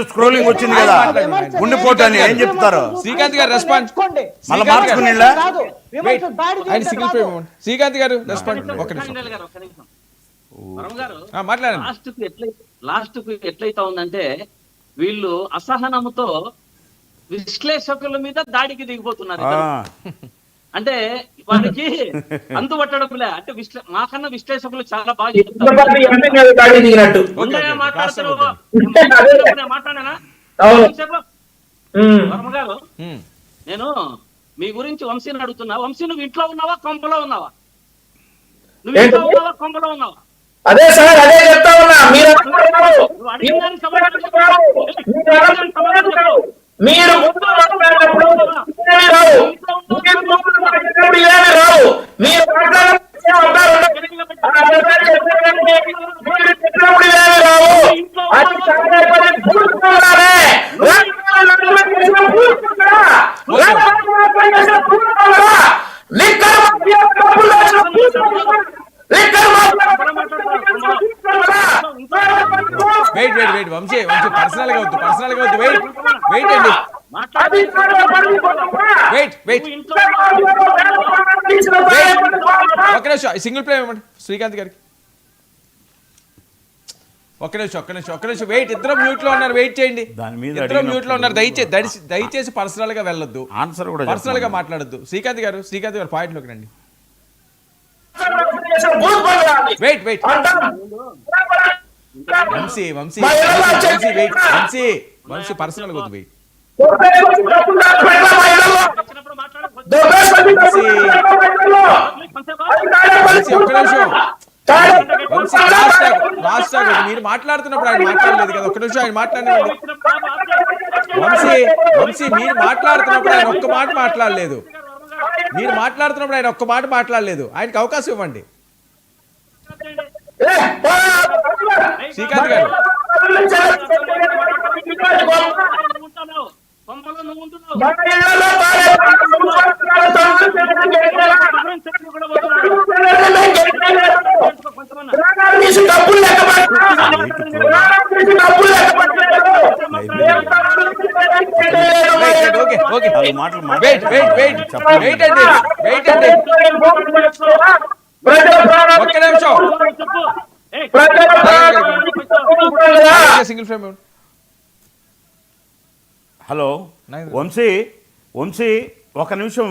Scrolling వచ్చింది కదా గుండెపోటు అని ఏం చెప్తారు శ్రీకాంత్ గారు రెస్పాన్స్ మళ్ళీ మార్చుకునేలా శ్రీకాంత్ గారు రెస్పాన్స్ మాట్లాడండి. లాస్ట్ కు ఎట్లయితా ఉందంటే వీళ్ళు అసహనంతో విశ్లేషకుల మీద దాడికి దిగిపోతున్నారు. అంటే వాళ్ళకి అందుబట్టడంలే అంటే మాకన్నా విశ్లేషకులు చాలా బాగా మాట్లాడానా వర్మ గారు. నేను మీ గురించి వంశీని అడుగుతున్నా. వంశీ నువ్వు ఇంట్లో ఉన్నావా కొంపలో ఉన్నావా? నువ్వు ఇంట్లో ఉన్నావా కొంపలో ఉన్నావా? అదే సార్ అదే చెప్తా ఉన్నా. మీరు మీరు వెయిట్ వంశీ పర్సనల్ గా వద్దు వెయిట్ అండి ఒక్క నిమిషం సింగిల్ ప్లే ఇవ్వండి శ్రీకాంత్ గారికి. ఒక్క నిమిషం వెయిట్. ఇద్దరు మ్యూట్ లో ఉన్నారు, వెయిట్ చేయండి. ఇద్దరు మ్యూట్ లో ఉన్నారు, దయచేసి పర్సనల్ గా వెళ్ళొద్దు, పర్సనల్ గా మాట్లాడొద్దు. శ్రీకాంత్ గారు పాయింట్ లోకి రండి. వెయిట్ వంశీ పర్సనల్ గా వద్దు. వెయిట్ మీరు మాట్లాడుతున్నప్పుడు ఆయన మాట్లాడలేదు కదా. ఒక్క నిమిషం ఆయన మాట్లాడండి. వంశీ మీరు మాట్లాడుతున్నప్పుడు ఆయన ఒక్క మాట మాట్లాడలేదు. ఆయనకు అవకాశం ఇవ్వండి. శ్రీకాంత్ గారు హలో వంశీ ఒక నిమిషం